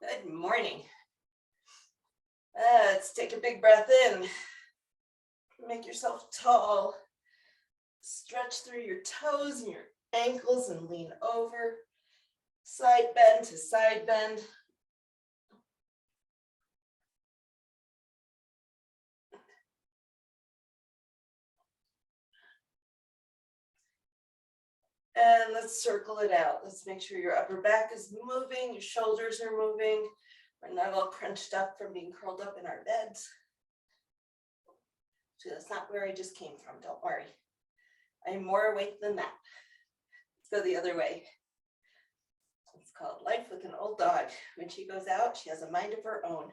Good morning. Let's take a big breath in. Make yourself tall. Stretch through your toes and your ankles and lean over. Side bend to side bend. And let's circle it out. Let's make sure your upper back is moving, your shoulders are moving. We're not all crunched up from being curled up in our beds. So that's not where I just came from, don't worry. I'm more awake than that. Let's go the other way. It's called Life with an Old Dog. When she goes out, she has a mind of her own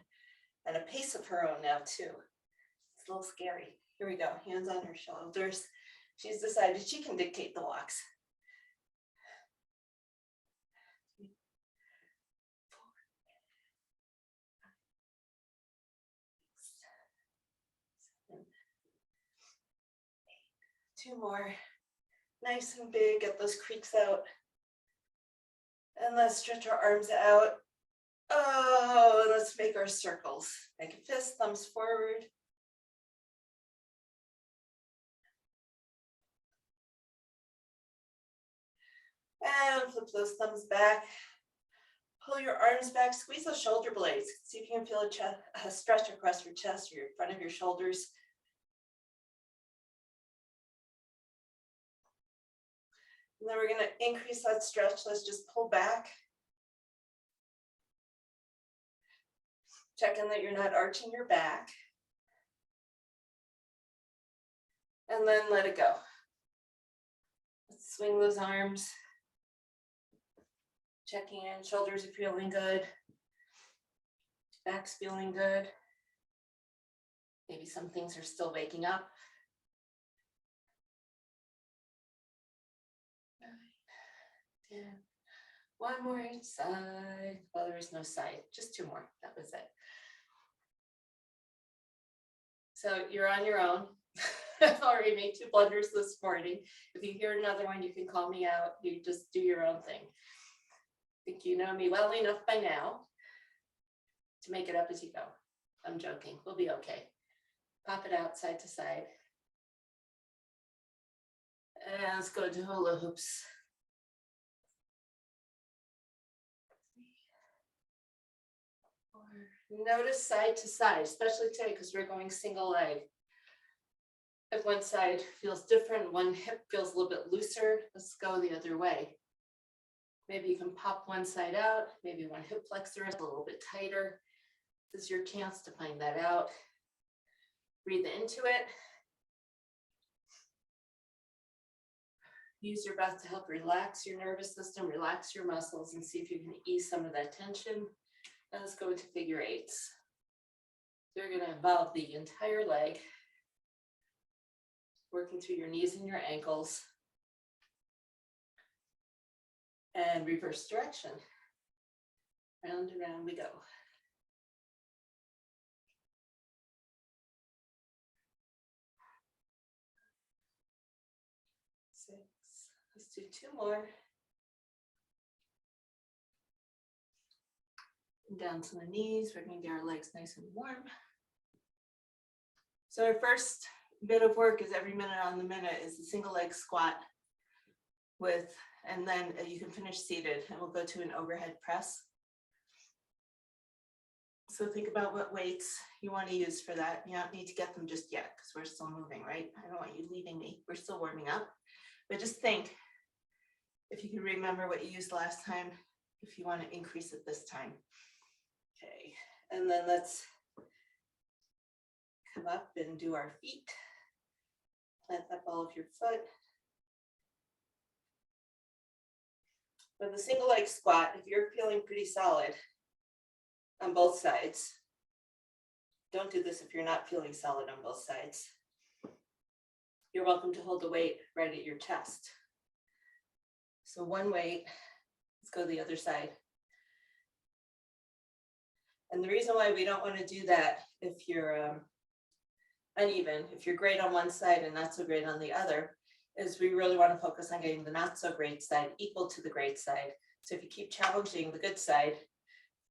and a pace of her own now too. It's a little scary. Here we go, hands on her shoulders. She's decided she can dictate the walks. 3, 4, 5, 6, 7, 8. 2 more. Nice and big, get those creaks out. And let's stretch our arms out. Oh, and let's make our circles. Make a fist, thumbs forward. And flip those thumbs back. Pull your arms back, squeeze those shoulder blades. See if you can feel a stretch across your chest or your front of your shoulders. And then we're going to increase that stretch. Let's just pull back. Check in that you're not arching your back. And then let it go. Let's swing those arms. Checking in, shoulders are feeling good. Back's feeling good. Maybe some things are still waking up. 9, 10. 1 more each side. Well, there is no side, just 2 more. That was it. So you're on your own. I've already made 2 blunders this morning. If you hear another one, you can call me out. You just do your own thing. I think you know me well enough by now to make it up as you go. I'm joking. We'll be okay. Pop it out side to side. And let's go to hula hoops. 3, 4. Notice side to side, especially today because we're going single leg. If one side feels different, one hip feels a little bit looser, let's go the other way. Maybe you can pop one side out, maybe one hip flexor is a little bit tighter. This is your chance to find that out. Breathe into it. Use your breath to help relax your nervous system, relax your muscles, and see if you can ease some of that tension. And let's go into figure 8s. So you're going to involve the entire leg, working through your knees and your ankles. And reverse direction. Round and round we go. 6. Let's do 2 more. And down to the knees. We're going to get our legs nice and warm. So our first bit of work is every minute on the minute is the single leg squat with, and then you can finish seated and we'll go to an overhead press. So think about what weights you want to use for that. You don't need to get them just yet because we're still moving, right? I don't want you leaving me. We're still warming up. But just think, if you can remember what you used last time, if you want to increase it this time. Okay, and then let's come up and do our feet. Plant that ball of your foot. With a single leg squat, if you're feeling pretty solid on both sides, don't do this if you're not feeling solid on both sides. You're welcome to hold the weight right at your chest. So one weight, let's go the other side. And the reason why we don't want to do that if you're uneven, if you're great on one side and not so great on the other, is we really want to focus on getting the not so great side equal to the great side. So if you keep challenging the good side,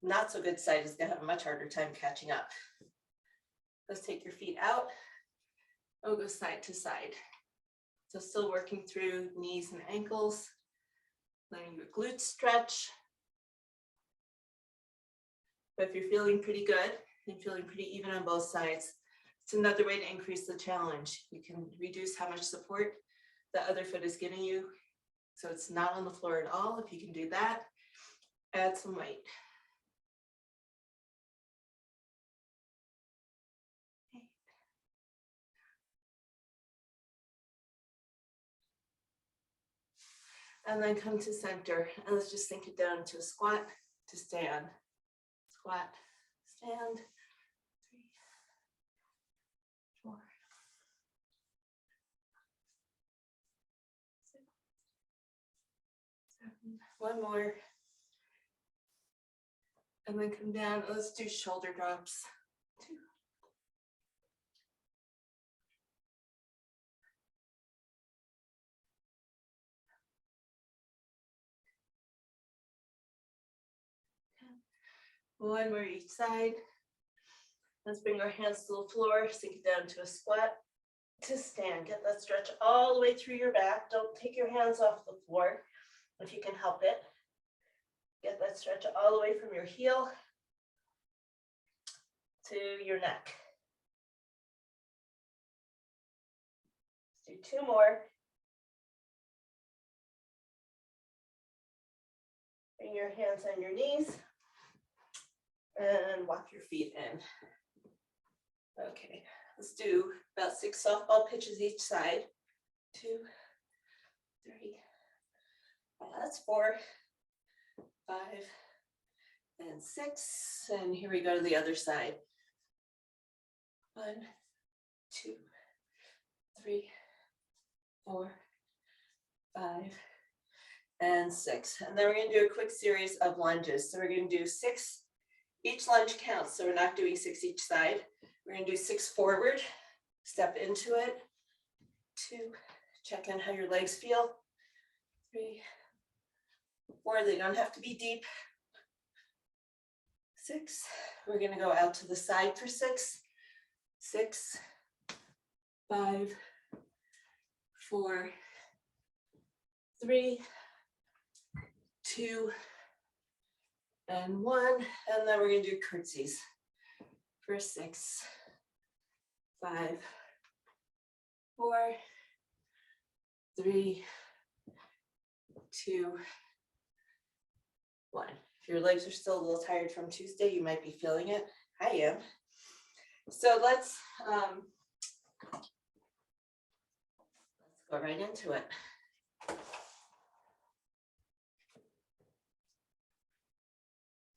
not so good side is gonna have a much harder time catching up. Let's take your feet out. We'll go side to side. So still working through knees and ankles, letting your glutes stretch. But if you're feeling pretty good and feeling pretty even on both sides, it's another way to increase the challenge. You can reduce how much support the other foot is giving you. So it's not on the floor at all. If you can do that, add some weight. And then come to center, and let's just sink it down to a squat to stand. Squat, stand. 3, 4, 6, 7. One more. And then come down. Let's do shoulder drops. 2. One more each side. Let's bring our hands to the floor, sink it down to a squat to stand. Get that stretch all the way through your back. Don't take your hands off the floor if you can help it. Get that stretch all the way from your heel to your neck. Let's do 2 more. Bring your hands on your knees and walk your feet in. Okay, let's do about 6 softball pitches each side. 2, 3, that's 4, 5, and 6. And here we go to the other side. 1, 2, 3, 4, 5, and 6. And then we're going to do a quick series of lunges. So we're going to do 6. Each lunge counts, so we're not doing 6 each side. We're going to do 6 forward, step into it. 2, check in how your legs feel. 3, 4, they don't have to be deep. 6, we're going to go out to the side for 6. 6, 5, 4, 3, 2, and 1. And then we're going to do curtsies for 6, 5, 4, 3, 2, 1. If your legs are still a little tired from Tuesday, you might be feeling it. I am. So let's go right into it.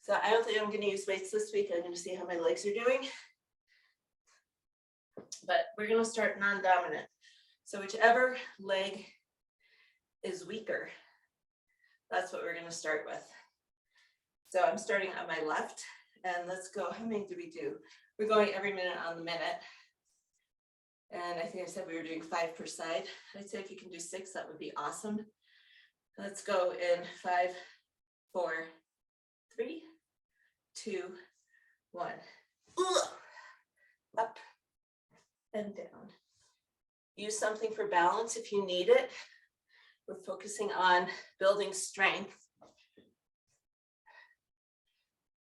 So I don't think I'm going to use weights this week. I'm going to see how my legs are doing. But we're going to start non-dominant. So whichever leg is weaker, that's what we're going to start with. So I'm starting on my left, and let's go. How many do we do? We're going every minute on the minute. And I think I said we were doing 5 per side. I'd say if you can do 6, that would be awesome. Let's go in 5, 4, 3, 2, 1. Up and down. Use something for balance if you need it. We're focusing on building strength.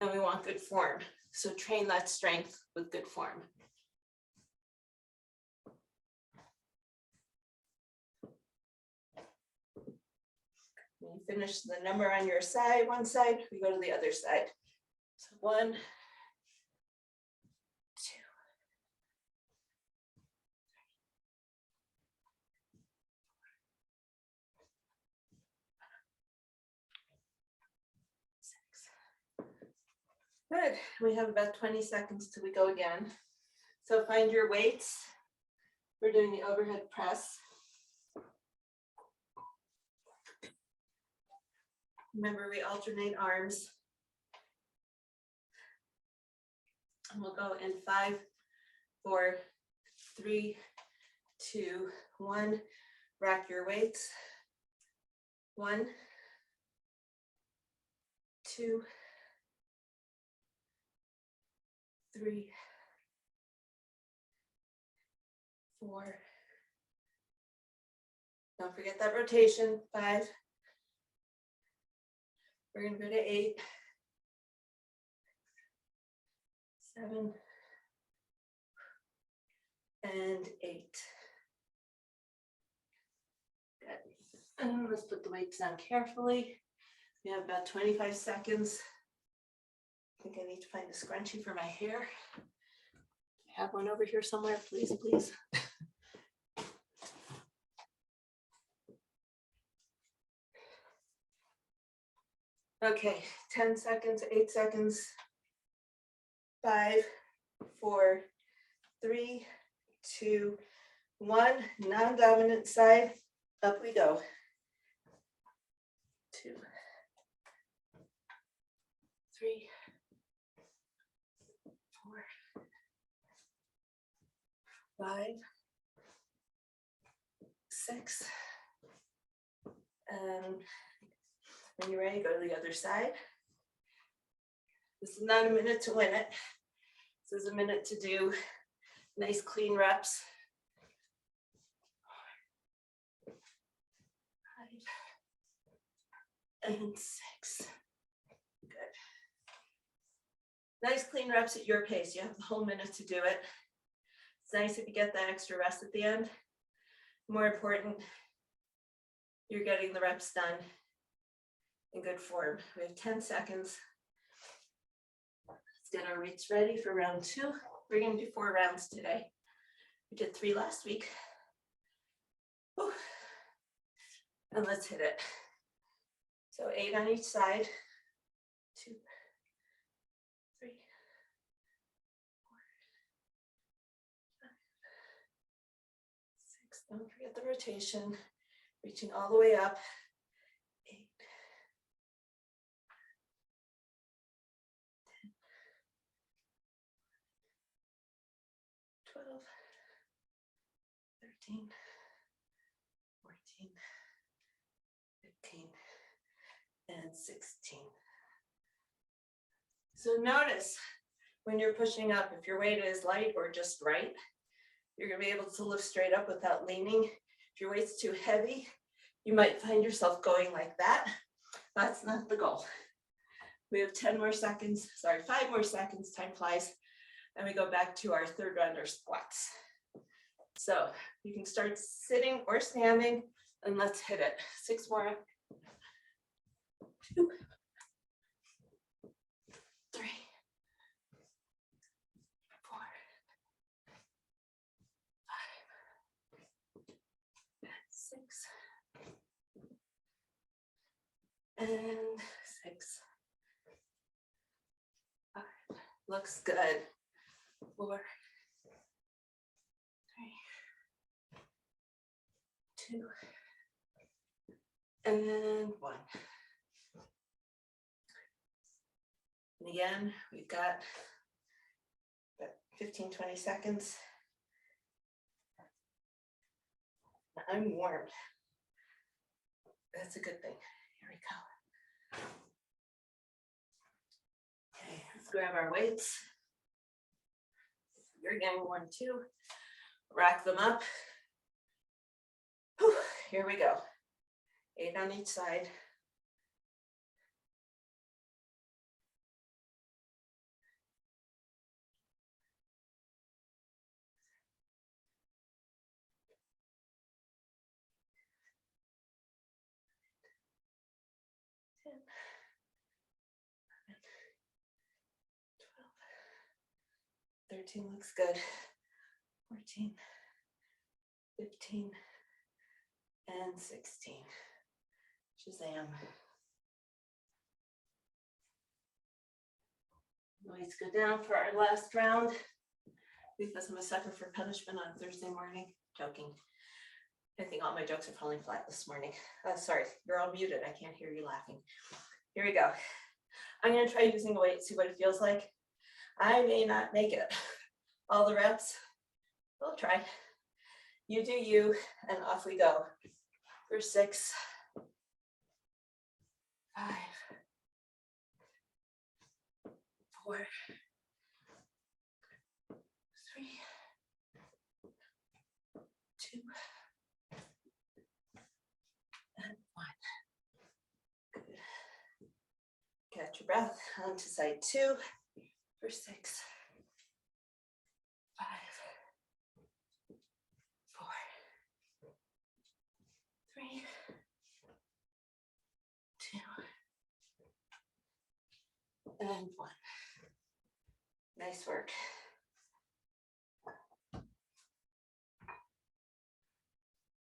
And we want good form. So train that strength with good form. When you finish the number on your side, one side, we go to the other side. So 1, 2, 6. Good. We have about 20 seconds till we go again. So find your weights. We're doing the overhead press. Remember, we alternate arms. And we'll go in 5, 4, 3, 2, 1. Rack your weights. 1, 2, 3, 4. Don't forget that rotation. 5. We're going to go to 8, 7, and 8. Good. And let's put the weights down carefully. We have about 25 seconds. I think I need to find a scrunchie for my hair. I have one over here somewhere, please, please. Okay, 10 seconds, 8 seconds. 5, 4, 3, 2, 1. Non-dominant side. Up we go. 2, 3, 4, 5, 6. And when you're ready, go to the other side. This is not a minute to win it. This is a minute to do nice clean reps. 5 and 6. Good. Nice clean reps at your pace. You have the whole minute to do it. It's nice if you get that extra rest at the end. More important, you're getting the reps done in good form. We have 10 seconds. Let's get our weights ready for round 2. We're going to do 4 rounds today. We did 3 last week. Whew. And let's hit it. So 8 on each side. 2, 3, 4, 5, 6. Don't forget the rotation. Reaching all the way up. 8, 10, 12, 13, 14, 15, and 16. So notice when you're pushing up, if your weight is light or just right, you're going to be able to lift straight up without leaning. If your weight's too heavy, you might find yourself going like that. That's not the goal. We have 10 more seconds, 5 more seconds, time flies, and we go back to our third round or squats. So you can start sitting or standing, and let's hit it. 6 more. 2, 3, 4, 5, 6, and 6. 5. Looks good. 4, 3, 2, and 1. And again, we've got 15, 20 seconds. I'm warm. That's a good thing. Here we go. Okay, let's grab our weights. You're getting warm too. Rack them up. Whew, here we go. 8 on each side. 10, 12, 13 looks good. 14, 15, and 16. Shazam. Weights go down for our last round because I'm a sucker for punishment on Thursday morning. Joking. I think all my jokes are falling flat this morning. Sorry, you're all muted. I can't hear you laughing. Here we go. I'm going to try using a weight, see what it feels like. I may not make it all the reps. We'll try. You do you, and off we go. For 6, 5, 4, Catch your breath. On to side 2 for 6, 5, 4, 3, 2, and 1. Nice work.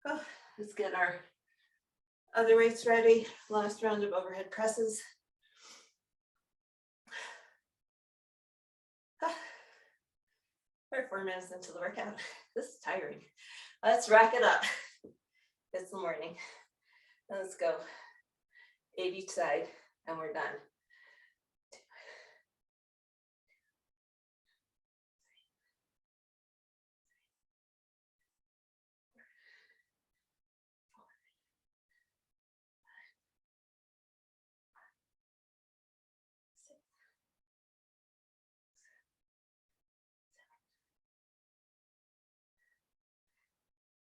Oh, let's get our other weights ready. Last round of overhead presses. We're 4 minutes into the workout. This is tiring. Let's rack it up. It's the morning. Let's go. 8 each side, and we're done.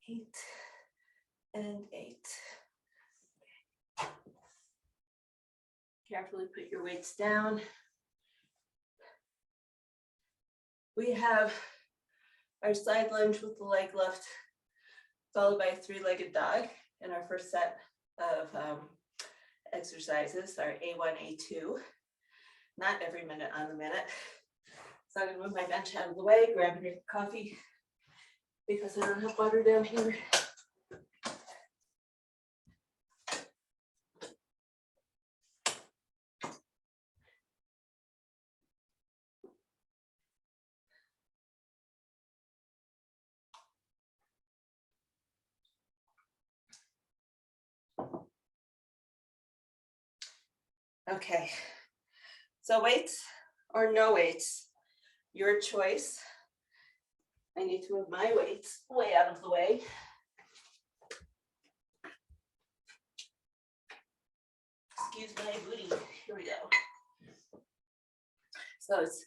8 and 8. Carefully put your weights down. We have our side lunge with the leg lift, followed by a 3-legged dog in our first set of exercises, our A1, A2. Not every minute on the minute. So I'm gonna move my bench out of the way, grab a drink of coffee because I don't have water down here. Okay, so weights or no weights, your choice. I need to move my weights way out of the way. Excuse my booty, here we go. So it's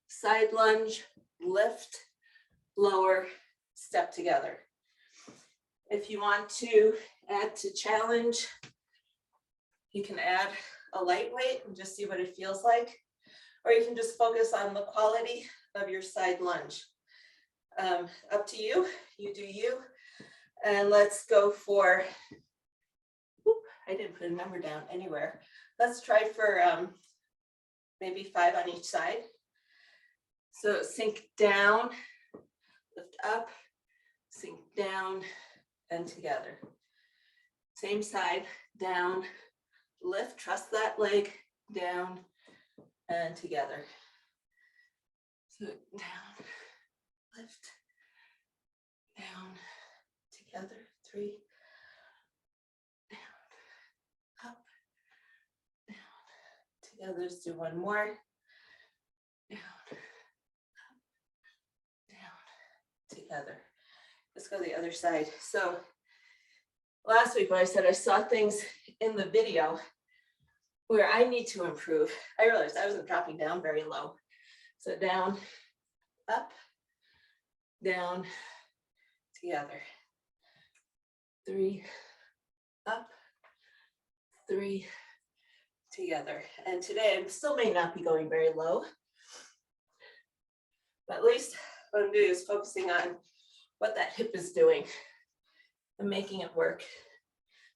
side lunge, lift, lower, step together. If you want to add to challenge, you can add a lightweight and just see what it feels like, or you can just focus on the quality of your side lunge. Up to you, you do you. And let's go for, I didn't put a number down anywhere. Let's try for maybe 5 on each side. So sink down, lift up, sink down, and together. Same side, down, lift, trust that leg, down, and together. So down, lift, down, together, 3, down, up, down, together. Let's do one more. Down, up, down, together. Let's go the other side. So last week when I said I saw things in the video where I need to improve, I realized I wasn't dropping down very low. So down, up, down, together. 3, up, 3, together. And today I still may not be going very low, but at least what I'm doing is focusing on what that hip is doing and making it work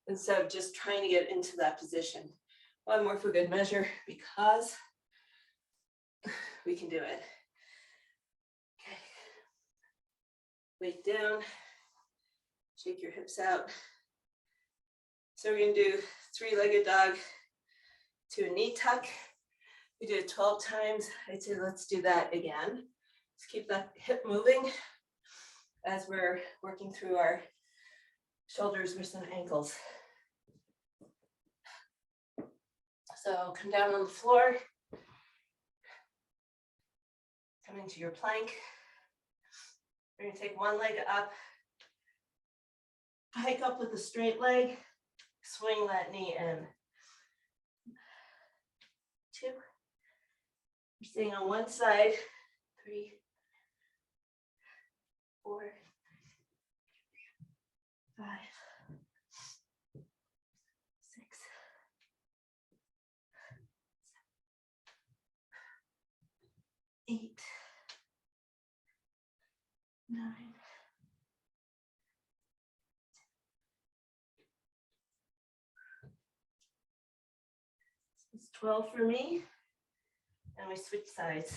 instead of just trying to get into that position. One more for good measure because we can do it. Okay. Weight down, shake your hips out. So we're gonna do 3-legged dog to a knee tuck. We did it 12 times. I'd say let's do that again. Let's keep that hip moving as we're working through our shoulders, wrists, and ankles. So come down on the floor. Come into your plank. We're gonna take one leg up, hike up with a straight leg, swing that knee in. 2. You're staying on one side. 3, 4, 5, 6, 8, 9, it's 12 for me. And we switch sides.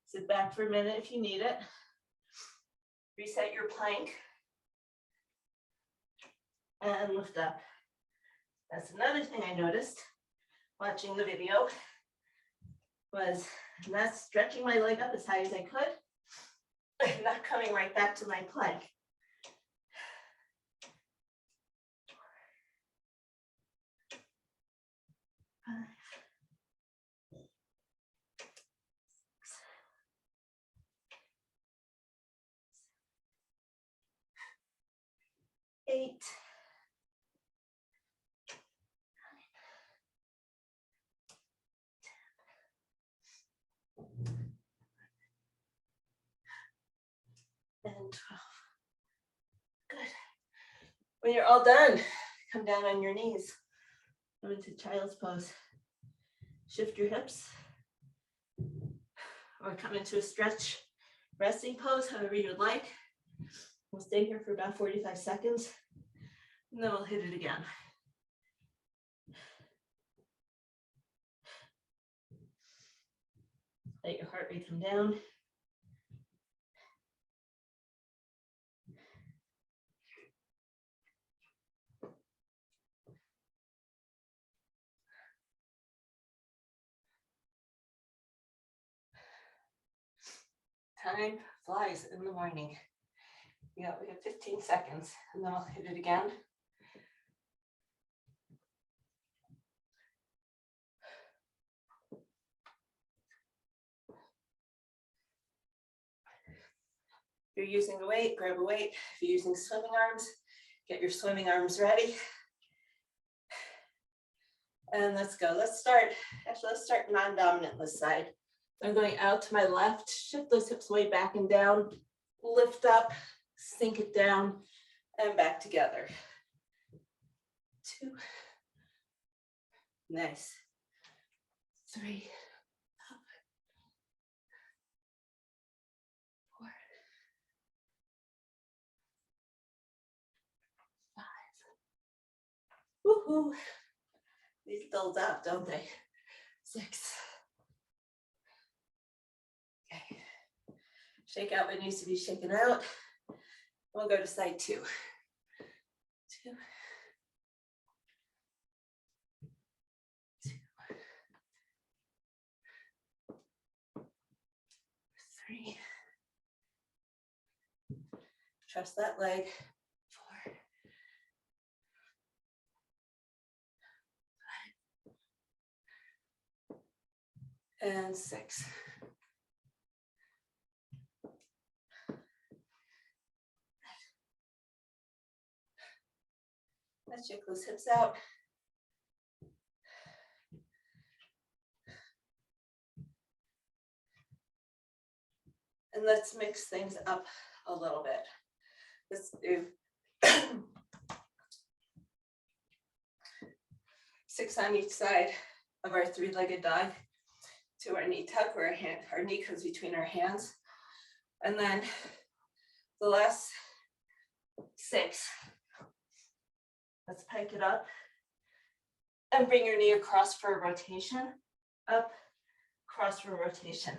Sit back for a minute if you need it. Reset your plank. And lift up. That's another thing I noticed watching the video was not stretching my leg up as high as I could, and not coming right back to my plank. 5, 8, 9, and 12. Good. When you're all done, come down on your knees. Go into child's pose. Shift your hips. Or come into a stretch resting pose, however you'd like. We'll stay here for about 45 seconds, and then we'll hit it again. Let your heart rate come down. Time flies in the morning. Yeah, we have 15 seconds, and then I'll hit it again. If you're using a weight, grab a weight. If you're using swimming arms, get your swimming arms ready. And let's go. Let's start non-dominant this side. I'm going out to my left, shift those hips way back and down, lift up, sink it down, and back together. 2. Nice. 3. 4. 5. Woohoo! These build up, don't they? 6. Okay. Shake out what needs to be shaken out. We'll go to side 2. 2. 2. 3. Trust that leg. 4. 5. And 6. Let's check those hips out. And let's mix things up a little bit. Let's do 6 on each side of our 3-legged dog to our knee tuck, where our knee comes between our hands. And then the last 6. Let's pike it up and bring your knee across for a rotation. Up, cross for a rotation.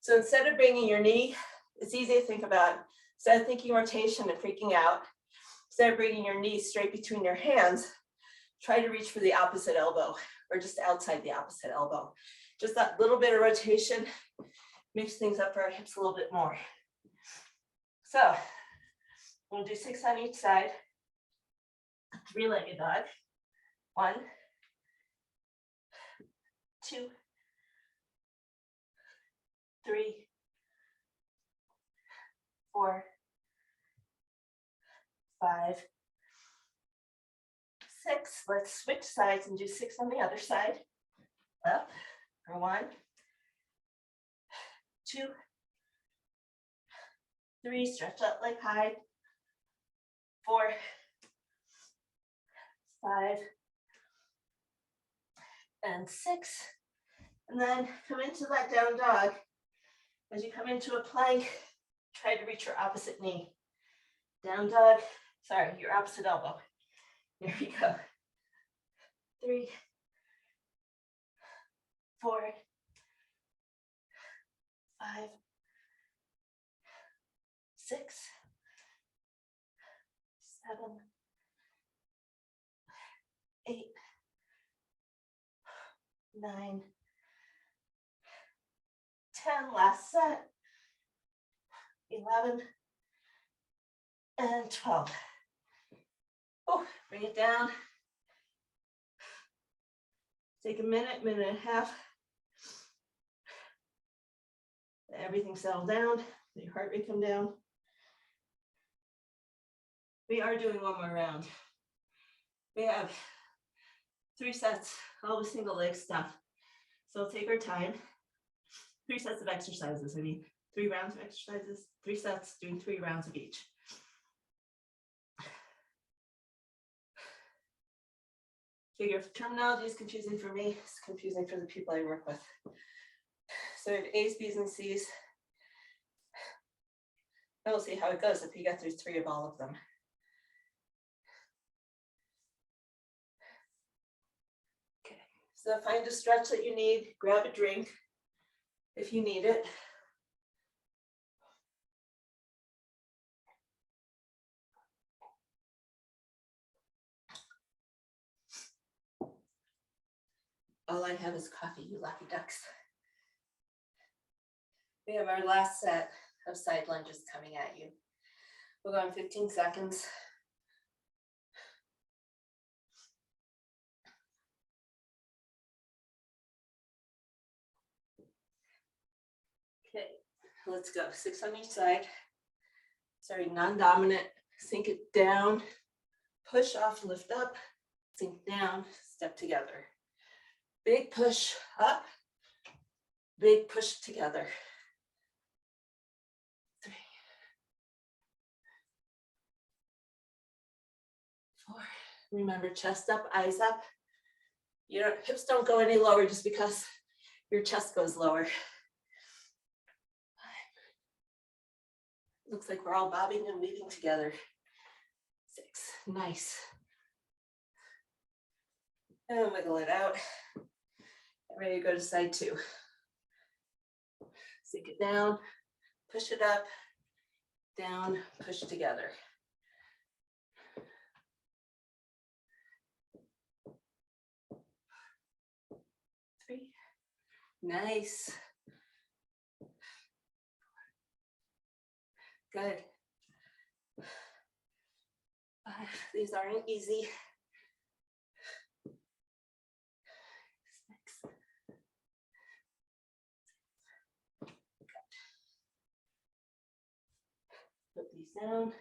So instead of bringing your knee, it's easy to think about, instead of thinking rotation and freaking out, instead of bringing your knee straight between your hands, try to reach for the opposite elbow or just outside the opposite elbow. Just that little bit of rotation makes things up for our hips a little bit more. So we'll do 6 on each side. A 3-legged dog. 1, 2, 3, 4, 5, 6. Let's switch sides and do 6 on the other side. Up for 1, 2, 3. Stretch up leg high. 4, 5, and 6. And then come into that down dog As you come into a plank, try to reach your opposite knee. Down dog, sorry, your opposite elbow. There we go. 3, 4, 5, 6, 7, 8, 9, 10. Last set. 11 and 12. Oh, bring it down. Take a minute, minute and a half. Let everything settle down. Let your heart rate come down. We are doing one more round. We have 3 sets, all the single leg stuff. So we'll take our time. 3 sets of exercises. 3 rounds of exercises, 3 sets, doing 3 rounds of each. Figure if terminology is confusing for me, it's confusing for the people I work with. So we have A's, B's, and C's. And we'll see how it goes if you get through 3 of all of them. Okay, so find a stretch that you need, grab a drink if you need it. All I have is coffee, you lucky ducks. We have our last set of side lunges coming at you. We'll go in 15 seconds. Okay, let's go. 6 on each side. Sorry, non-dominant. Sink it down, push off, lift up, sink down, step together. Big push up, big push together. 3, 4. Remember, chest up, eyes up. Your hips don't go any lower just because your chest goes lower. 5. Looks like we're all bobbing and weaving together. 6. Nice. And wiggle it out. Get ready to go to side 2. Sink it down, push it up, down, push together. 3. Nice. Good. 5. These aren't easy. 6. Put these down.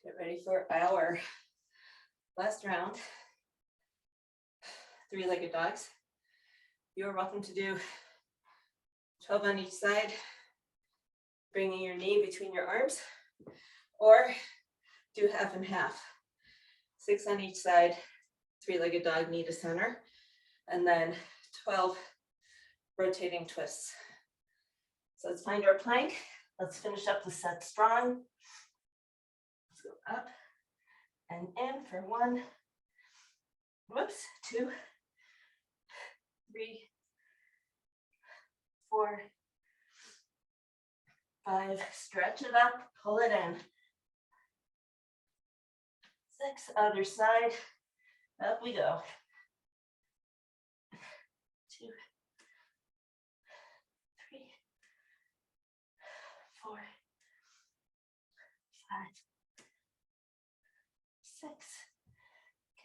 Get ready for our last round. 3-legged dogs. You're welcome to do 12 on each side, bringing your knee between your arms, or do half and half. 6 on each side, 3-legged dog, knee to center, and then 12 rotating twists. So let's find our plank. Let's finish up the set strong. Let's go up and in for 1, whoops, 2, 3, 4, 5, stretch it up, pull it in. 6, other side, up we go. 2, 3, 4, 5, 6.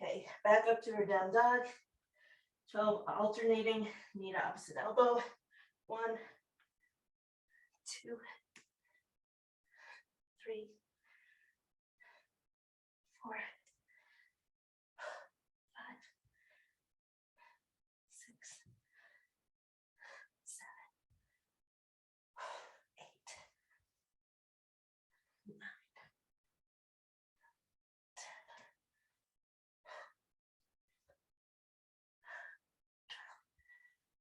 Okay, back up to our down dog. 12 alternating, knee to opposite elbow. 1, 2, 3, 4, 5, 6, 7, 8, 9,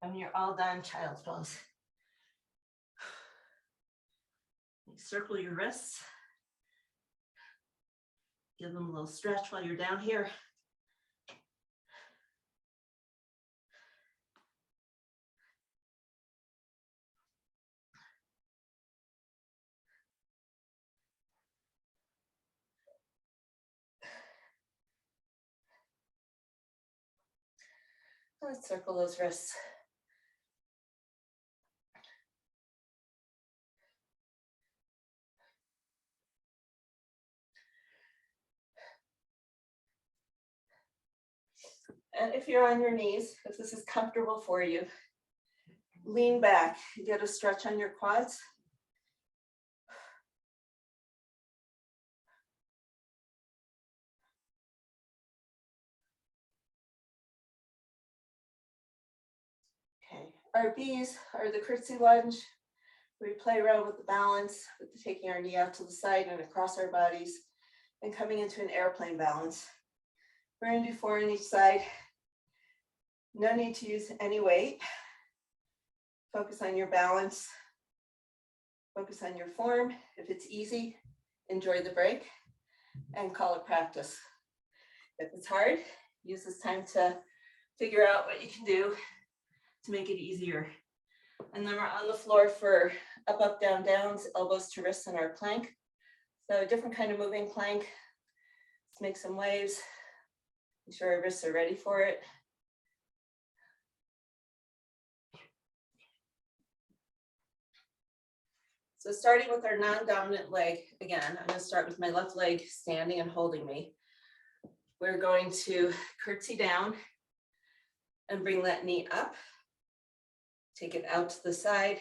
10. When you're all done, child's pose. Circle your wrists. Give them a little stretch while you're down here. Let's circle those wrists. And if you're on your knees, if this is comfortable for you, lean back, get a stretch on your quads. Okay, our B's are the curtsy lunge. We play around with the balance, with taking our knee out to the side and across our bodies and coming into an airplane balance. We're gonna do 4 on each side. No need to use any weight. Focus on your balance. Focus on your form. If it's easy, enjoy the break and call it practice. If it's hard, use this time to figure out what you can do to make it easier. And then we're on the floor for up, up, down, downs, elbows to wrists in our plank. So a different kind of moving plank. Let's make some waves. Make sure our wrists are ready for it. So starting with our non-dominant leg, again, I'm going to start with my left leg standing and holding me. We're going to curtsy down and bring that knee up. Take it out to the side,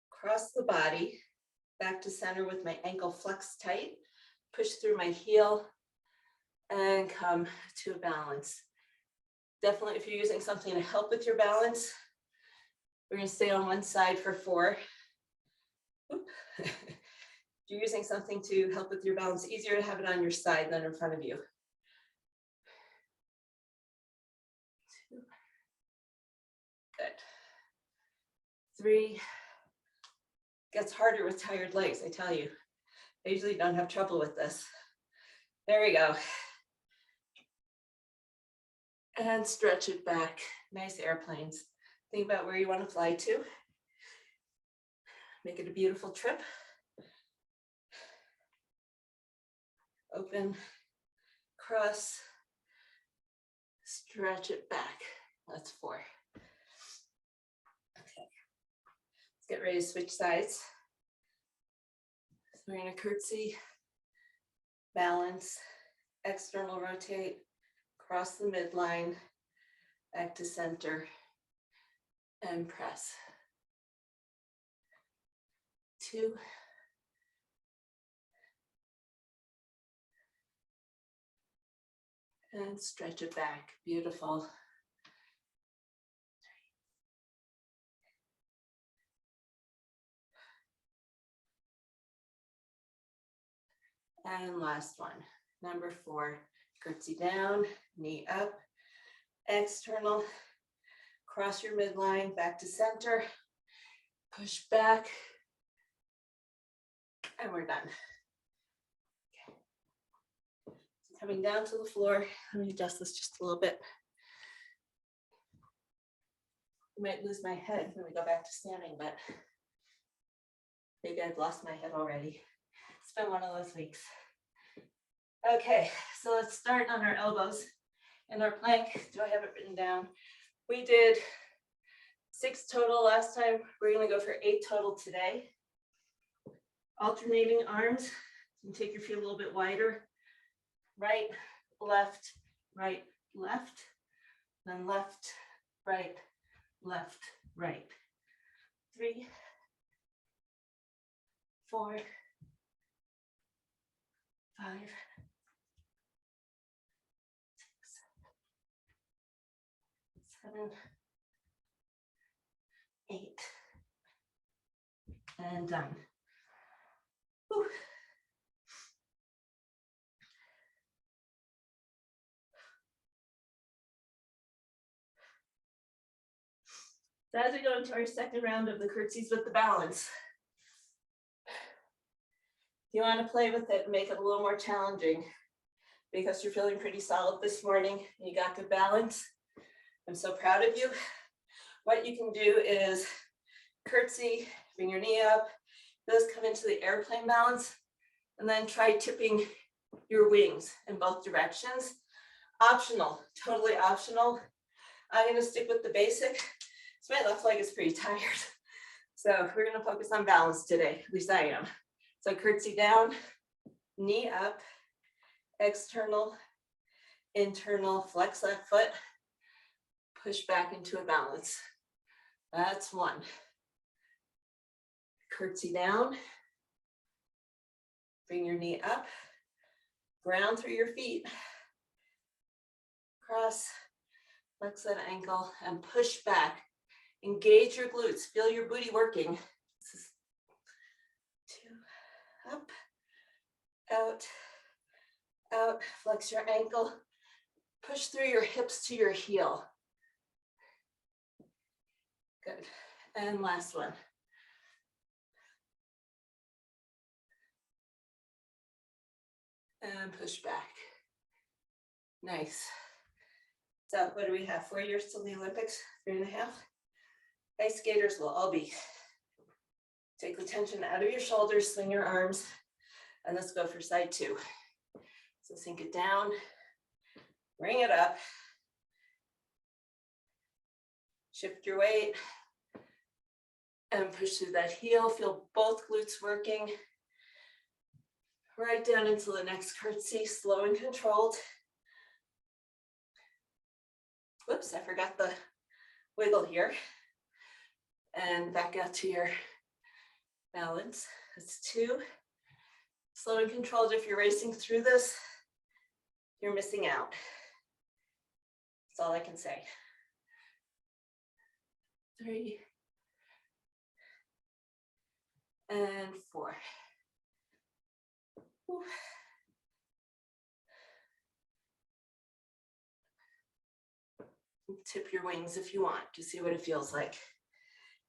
cross the body, back to center with my ankle flexed tight, push through my heel, and come to a balance. Definitely, if you're using something to help with your balance, we're going to stay on one side for 4. If you're using something to help with your balance, easier to have it on your side than in front of you. 2. Good. 3. Gets harder with tired legs, I tell you. I usually don't have trouble with this. There we go. And stretch it back. Nice airplanes. Think about where you want to fly to. Make it a beautiful trip. Open, cross, stretch it back. That's 4. Okay. Let's get ready to switch sides. So we're going to curtsy, balance, external rotate, cross the midline, back to center, and press. 2. And stretch it back. Beautiful. 3. And last one, number 4. Curtsy down, knee up, external, cross your midline, back to center, push back, and we're done. Okay. So coming down to the floor, let me adjust this just a little bit. I might lose my head when we go back to standing, but maybe I've lost my head already. It's been one of those weeks. Okay, so let's start on our elbows and our plank. Do I have it written down? We did 6 total last time. We're going to go for 8 total today. Alternating arms. You can take your feet a little bit wider. Right, left, then left, right, 3, 4, 5, 6, 7, 8, and done. Whew. So as we go into our second round of the curtsies with the balance, You want to play with it and make it a little more challenging because you're feeling pretty solid this morning. You got good balance. I'm so proud of you. What you can do is curtsy, bring your knee up, those come into the airplane balance, and then try tipping your wings in both directions. Optional, totally optional. I'm going to stick with the basic. So my left leg is pretty tired. So we're going to focus on balance today, at least I am. So curtsy down, knee up, external, internal, flex that foot, push back into a balance. That's one. Curtsy down, bring your knee up, ground through your feet, cross, flex that ankle and push back. Engage your glutes, feel your booty working. This is 2, up, out, out, flex your ankle, push through your hips to your heel. Good, and last one. And push back. Nice. So what do we have? 4 years till the Olympics? 3.5? Ice skaters will all be. Take the tension out of your shoulders, swing your arms, and let's go for side 2. So sink it down, bring it up, shift your weight, and push through that heel. Feel both glutes working. Right down into the next curtsy, slow and controlled. Whoops, I forgot the wiggle here. And back out to your balance. That's 2. Slow and controlled. If you're racing through this, you're missing out. That's all I can say. 3. And 4. Whew. Tip your wings if you want to see what it feels like.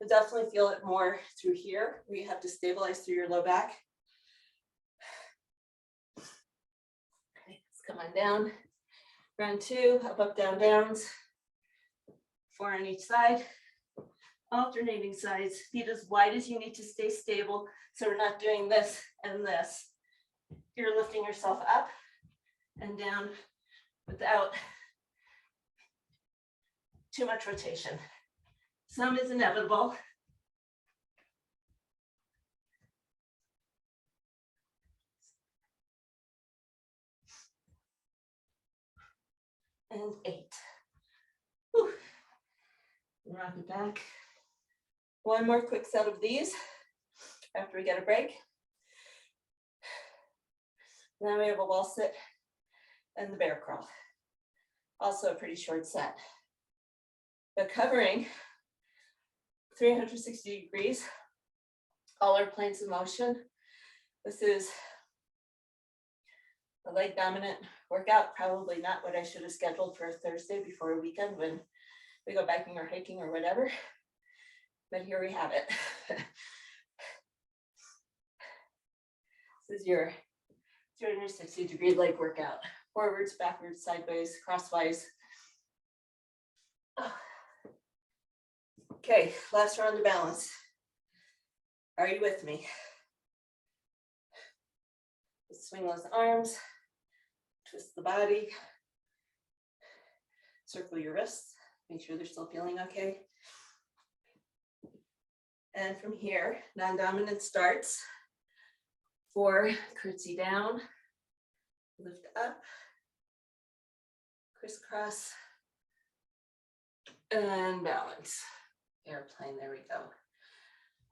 You'll definitely feel it more through here where you have to stabilize through your low back. Okay, let's come on down. Round 2, up, up, down, downs. 4 on each side. Alternating sides, feet as wide as you need to stay stable. So we're not doing this and this. You're lifting yourself up and down without too much rotation. Some is inevitable. And 8. Whew. Rock it back. One more quick set of these after we get a break. Then we have a wall sit and the bear crawl. Also a pretty short set. But covering 360 degrees, all our planes of motion. This is a leg dominant workout, probably not what I should have scheduled for a Thursday before a weekend when we go biking or hiking or whatever. But here we have it. This is your 360 degree leg workout. Forwards, backwards, sideways, crosswise. Oh. Okay, last round of balance. Are you with me? Just swing those arms, twist the body, circle your wrists, make sure they're still feeling okay. And from here, non-dominant starts. 4, curtsy down, lift up, crisscross, and balance. Airplane, there we go.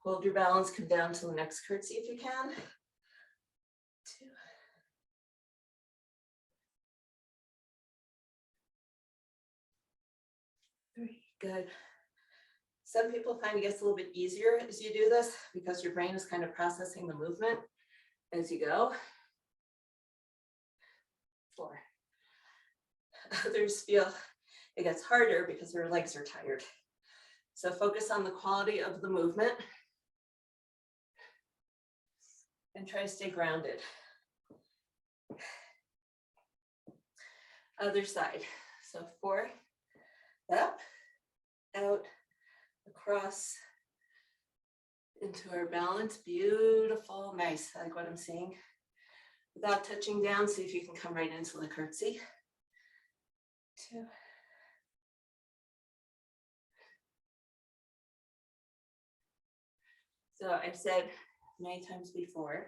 Hold your balance, come down to the next curtsy if you can. 2. Good. Some people find it gets a little bit easier as you do this because your brain is kind of processing the movement as you go. 4. Others feel it gets harder because their legs are tired. So focus on the quality of the movement. And try to stay grounded. Other side. So 4, up, out, across, into our balance. Beautiful, nice. I like what I'm seeing. Without touching down, see if you can come right into the curtsy. 2. So I've said many times before,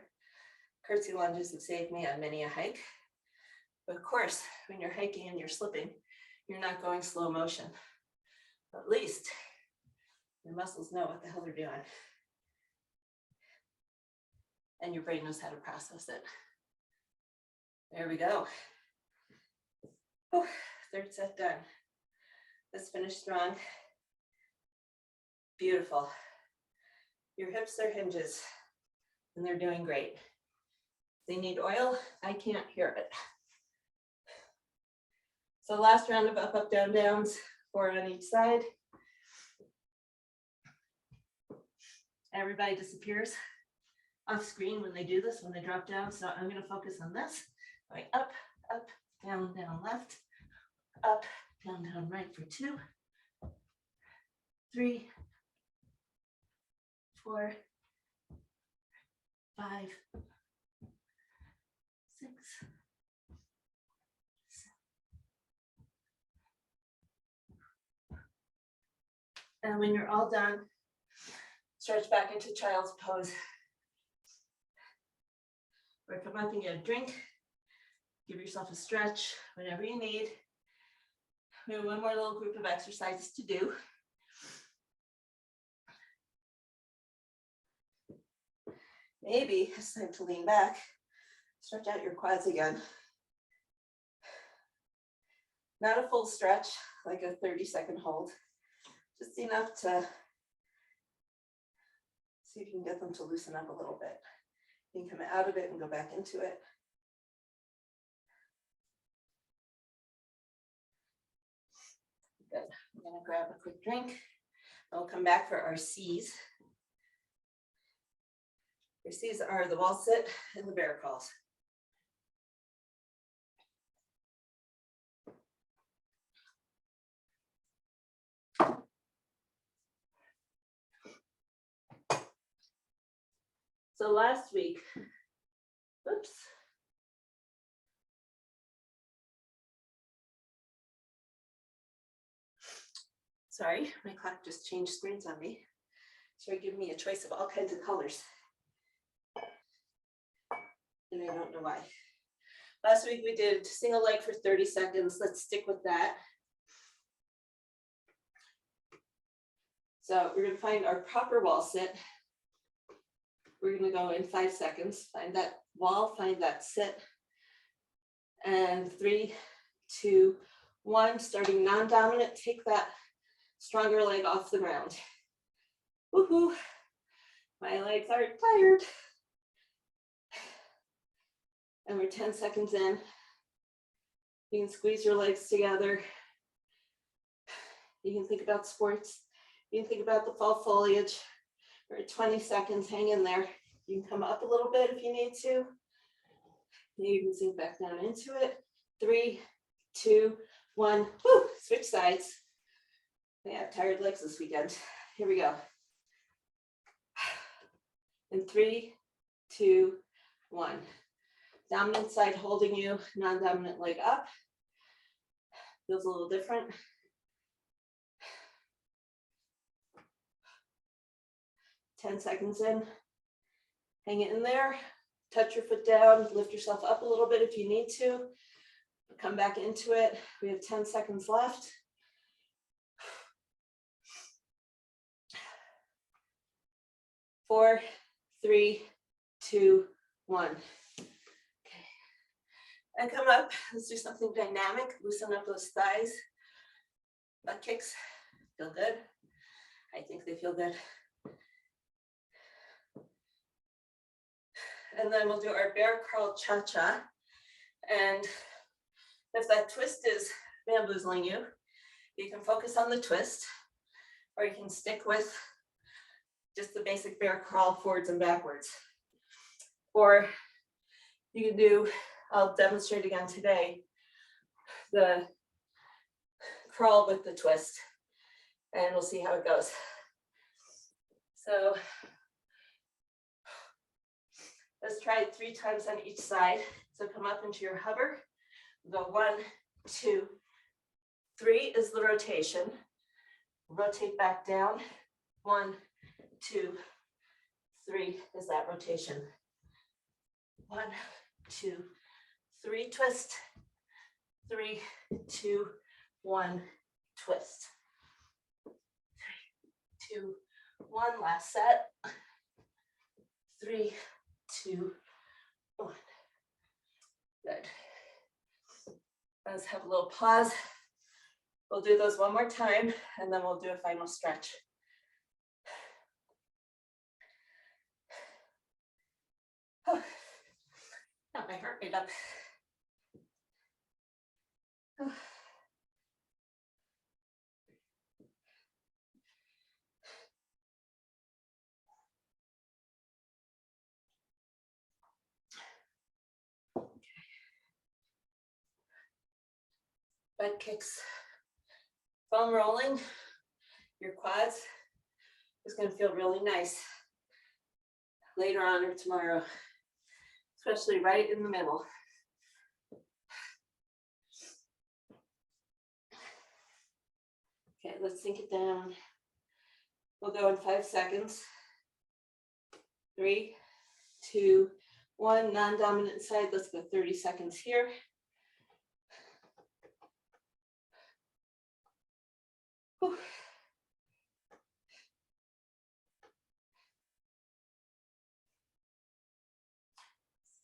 curtsy lunges have saved me on many a hike. But of course, when you're hiking and you're slipping, you're not going slow motion. At least your muscles know what the hell they're doing. And your brain knows how to process it. There we go. Oh, third set done. Let's finish strong. Beautiful. Your hips are hinges and they're doing great. They need oil. I can't hear it. So last round of up, up, down, downs, 4 on each side. Everybody disappears off screen when they do this, when they drop down. So I'm going to focus on this. Going up, up, down, down, left, up, down, down, right for 2, 3, 4, 5, 6, 7. And when you're all done, stretch back into child's pose. Or come up and get a drink. Give yourself a stretch, whatever you need. We have one more little group of exercises to do. Maybe it's time to lean back. Stretch out your quads again. Not a full stretch, like a 30-second hold. Just enough to see if you can get them to loosen up a little bit. You can come out of it and go back into it. Good. I'm going to grab a quick drink. I'll come back for our C's. Your C's are the wall sit and the bear crawls. So last week, oops. Sorry, my clock just changed screens on me. So it gave me a choice of all kinds of colors. And I don't know why. Last week we did single leg for 30 seconds. Let's stick with that. So we're going to find our proper wall sit. We're going to go in 5 seconds. Find that wall, find that sit. And 3, 2, 1. Starting non-dominant, take that stronger leg off the ground. Woohoo! My legs are tired. And we're 10 seconds in. You can squeeze your legs together. You can think about sports. You can think about the fall foliage. We're at 20 seconds, hang in there. You can come up a little bit if you need to. You can sink back down into it. 3, 2, 1, woo, switch sides. I have tired legs this weekend. Here we go. In 3, 2, 1. Dominant side holding you, non-dominant leg up. Feels a little different. Ten seconds in. Hang it in there. Touch your foot down. Lift yourself up a little bit if you need to. Come back into it. We have 10 seconds left. Four, 3, 2, 1. And come up, let's do something dynamic. Loosen up those thighs. Butt kicks, feel good? I think they feel good. And then we'll do our bear crawl cha-cha. And if that twist is bamboozling you, you can focus on the twist, or you can stick with just the basic bear crawl forwards and backwards. Or you can do, I'll demonstrate again today, the crawl with the twist, and we'll see how it goes. So let's try it 3 times on each side. So come up into your hover, go 1, 2, 3 is the rotation. Rotate back down, 1, 2, 3 is that rotation. 1, 2, 3, twist, 3, 2, 1, twist. 3, 2, 1, last set. 3, 2, 1. Good. Let's have a little pause. We'll do those one more time, and then we'll do a final stretch. Oh, got my heart rate up. Oh. Butt kicks, foam rolling, your quads is going to feel really nice later on or tomorrow, especially right in the middle. Okay, let's sink it down. We'll go in 5 seconds. 3, 2, 1, non-dominant side. Let's go 30 seconds here. Whew.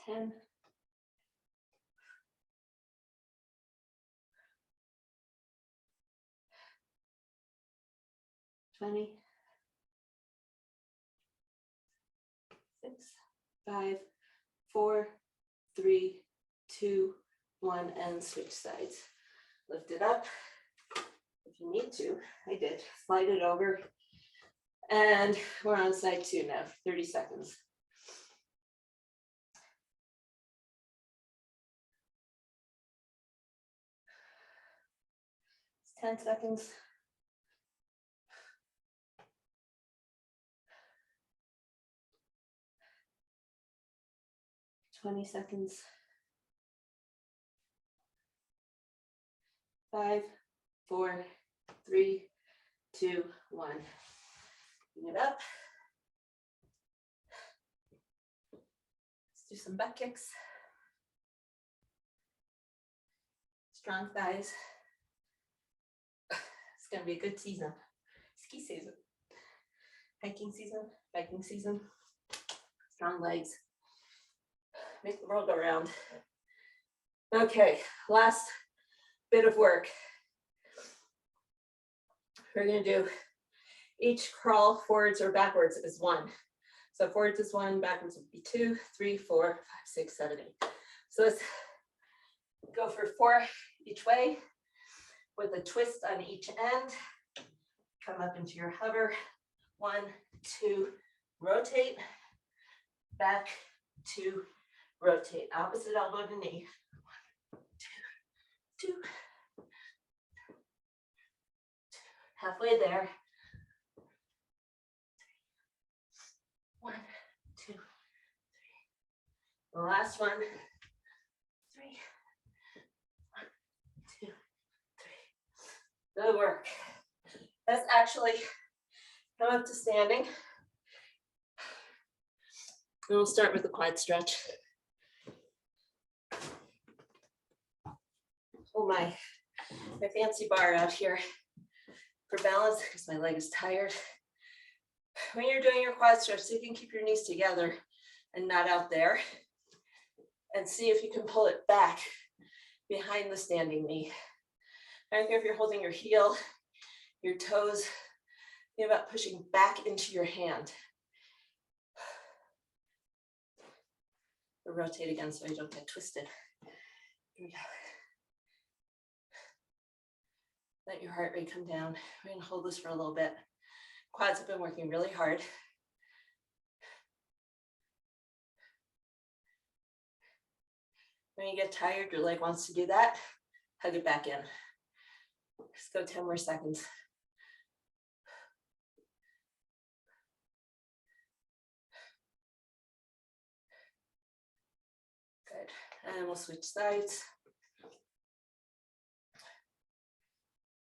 10. 20. 6, 5, 4, 3, 2, 1, and switch sides. Lift it up. If you need to, I did. Slide it over. And we're on side 2 now, 30 seconds. It's 10 seconds. 20 seconds. 5, 4, 3, 2, 1. Bring it up. Let's do some butt kicks. Strong thighs. It's going to be a good season. Ski season. Hiking season. Biking season. Strong legs. Make the world go round. Okay, last bit of work. We're going to do each crawl forwards or backwards is 1. So forwards is 1, backwards would be 2, 3, 4, 5, 6, 7, 8. So let's go for 4 each way with a twist on each end. Come up into your hover. 1, 2, rotate. Back, 2, rotate. Opposite elbow to knee. 1, 2, 2. Halfway there. 1, 2, 3. The last one. 3. 1, 2, 3. Good work. Let's actually come up to standing. And we'll start with the quad stretch. Hold my fancy bar out here for balance because my leg is tired. When you're doing your quad stretch, so you can keep your knees together and not out there. And see if you can pull it back behind the standing knee. I don't care if you're holding your heel, your toes, think about pushing back into your hand. Or rotate again so I don't get twisted. Here we go. Let your heart rate come down. We're going to hold this for a little bit. Quads have been working really hard. When you get tired, your leg wants to do that, hug it back in. Just go 10 more seconds. Good, and we'll switch sides.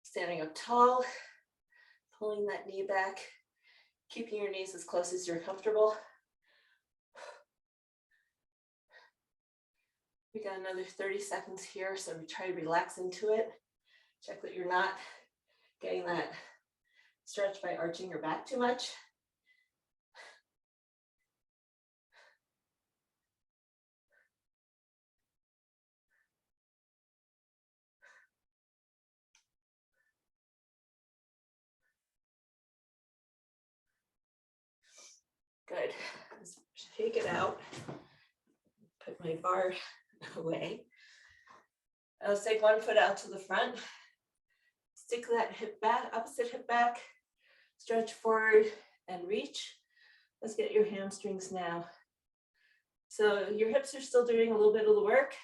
Standing up tall, pulling that knee back, keeping your knees as close as you're comfortable. We got another 30 seconds here, so we try to relax into it. Check that you're not getting that stretch by arching your back too much. Good. Let's shake it out. Put my bar away. I'll take one foot out to the front. Stick that hip back, opposite hip back. Stretch forward and reach. Let's get your hamstrings now. So your hips are still doing a little bit of the work.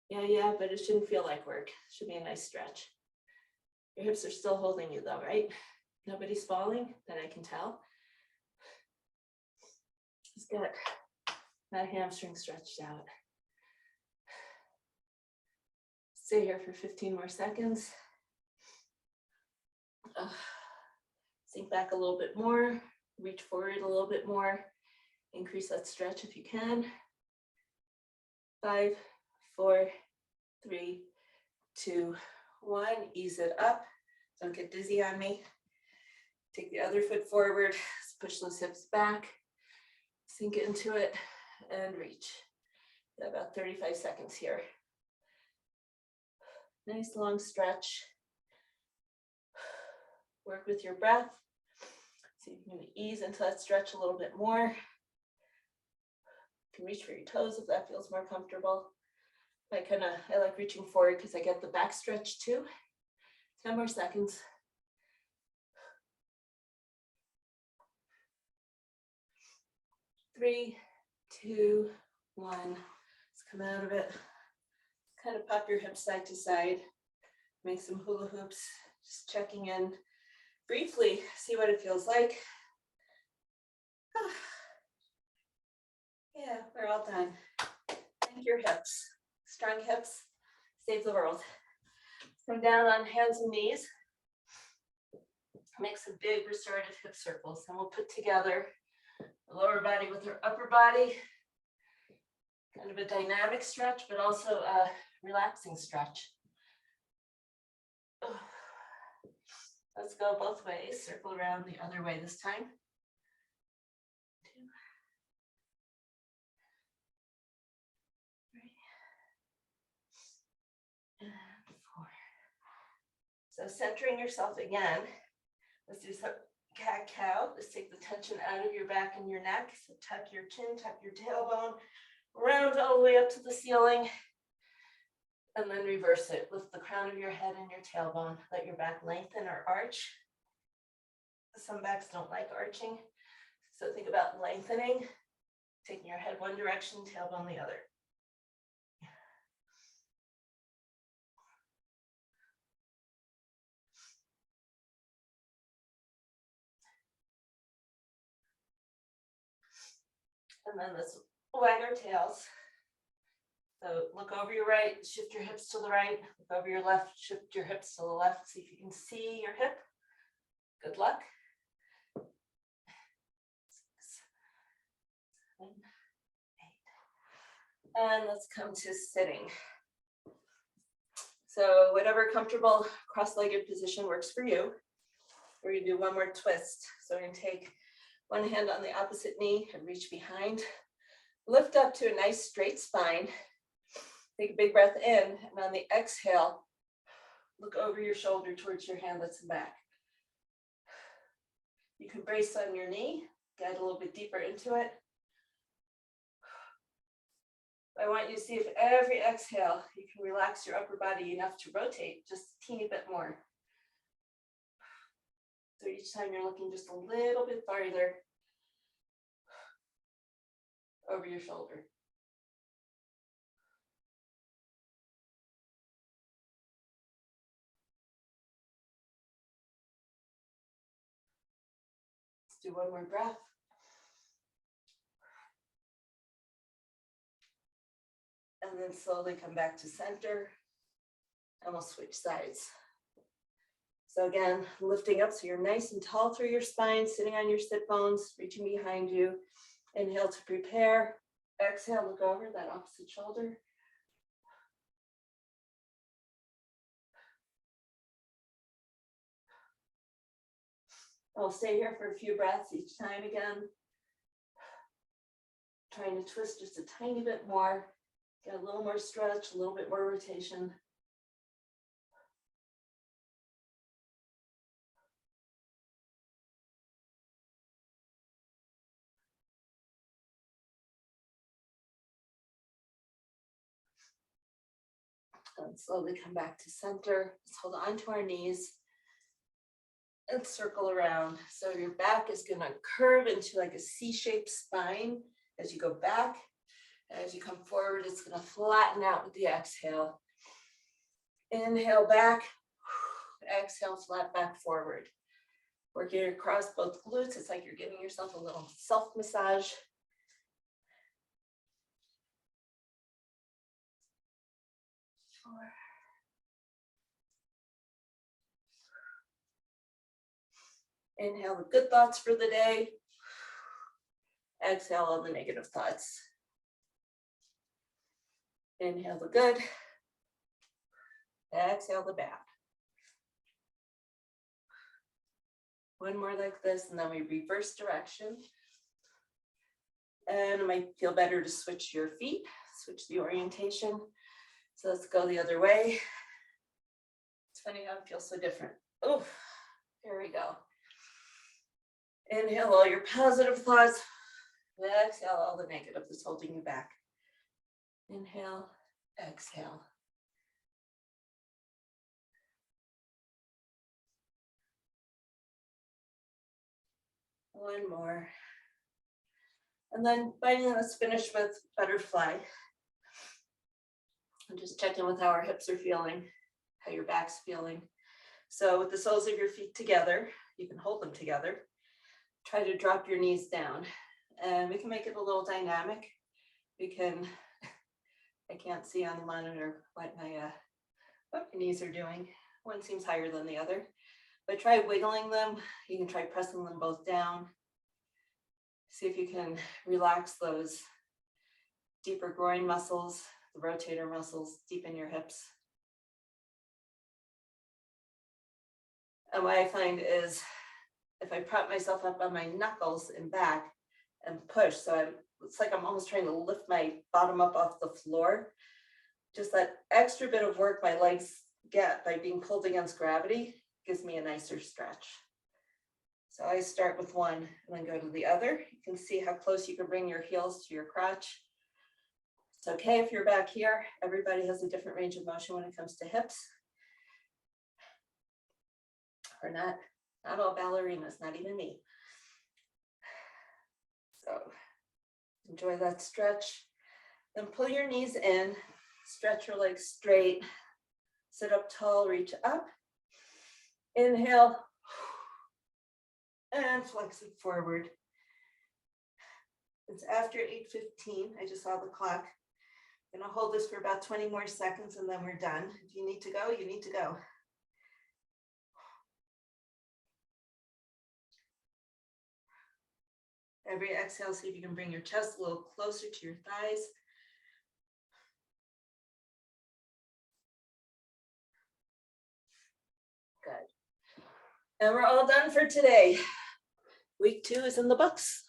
Yeah, but it shouldn't feel like work. It should be a nice stretch. Your hips are still holding you though, right? Nobody's falling that I can tell. Just get that hamstring stretched out. Stay here for 15 more seconds. Sink back a little bit more, reach forward a little bit more, increase that stretch if you can. 5, 4, 3, 2, 1, ease it up. Don't get dizzy on me. Take the other foot forward, push those hips back, sink into it and reach. About 35 seconds here. Nice long stretch. Work with your breath. See if you can ease into that stretch a little bit more. You can reach for your toes if that feels more comfortable. I like reaching forward because I get the back stretch too. 10 more seconds. Three, 2, 1. Let's come out of it. Kind of pop your hips side to side. Make some hula hoops. Just checking in briefly, see what it feels like. Yeah, we're all done. Thank your hips. Strong hips save the world. Come down on hands and knees. Make some big restorative hip circles, and we'll put together the lower body with our upper body. Kind of a dynamic stretch, but also a relaxing stretch. Let's go both ways. Circle around the other way this time. 2, 3, and 4. So centering yourself again. Let's do some cat-cow. Let's take the tension out of your back and your neck. So tuck your chin, tuck your tailbone, round all the way up to the ceiling. And then reverse it. Lift the crown of your head and your tailbone. Let your back lengthen or arch. Some backs don't like arching. So think about lengthening, taking your head one direction, tailbone the other. And then let's wag our tails. So look over your right, shift your hips to the right, look over your left, shift your hips to the left, see if you can see your hip. Good luck. 6, 7, 8. And let's come to sitting. So whatever comfortable cross-legged position works for you. We're gonna do one more twist. So we're gonna take one hand on the opposite knee and reach behind. Lift up to a nice straight spine. Take a big breath in, and on the exhale, look over your shoulder towards your hand that's back. You can brace on your knee, get a little bit deeper into it. I want you to see if every exhale, you can relax your upper body enough to rotate just a teeny bit more. So each time you're looking just a little bit farther over your shoulder. Let's do one more breath. And then slowly come back to center. And we'll switch sides. So again, lifting up so you're nice and tall through your spine, sitting on your sit bones, reaching behind you. Inhale to prepare. Exhale, look over that opposite shoulder. I'll stay here for a few breaths each time again. Trying to twist just a tiny bit more. Get a little more stretch, a little bit more rotation. And slowly come back to center. Let's hold on to our knees and circle around. So your back is going to curve into like a C-shaped spine as you go back. As you come forward, it's going to flatten out with the exhale. Inhale back. Exhale, flat back forward. Working across both glutes. It's like you're giving yourself a little self-massage. Inhale the good thoughts for the day. Exhale all the negative thoughts. Inhale the good. Exhale the bad. One more like this, and then we reverse direction. And it might feel better to switch your feet, switch the orientation. So let's go the other way. It's funny how it feels so different. Oh, here we go. Inhale all your positive thoughts. Exhale all the negative that's holding you back. Inhale, exhale. One more. And then finally, let's finish with butterfly. And just check in with how our hips are feeling, how your back's feeling. So with the soles of your feet together, you can hold them together. Try to drop your knees down. And we can make it a little dynamic. We can, I can't see on the monitor what my knees are doing. One seems higher than the other. But try wiggling them. You can try pressing them both down. See if you can relax those deeper groin muscles, the rotator muscles deep in your hips. And what I find is if I prop myself up on my knuckles and back and push, so it's like I'm almost trying to lift my bottom up off the floor. Just that extra bit of work my legs get by being pulled against gravity gives me a nicer stretch. So I start with one and then go to the other. You can see how close you can bring your heels to your crotch. It's okay if you're back here. Everybody has a different range of motion when it comes to hips. Or not all ballerinas, not even me. So enjoy that stretch. Then pull your knees in, stretch your legs straight, sit up tall, reach up. Inhale, and flex it forward. It's after 8:15. I just saw the clock. I'm gonna hold this for about 20 more seconds and then we're done. If you need to go, you need to go. Every exhale, see if you can bring your chest a little closer to your thighs. Good. And we're all done for today. Week 2 is in the books.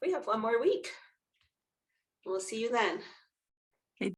We have one more week. We'll see you then.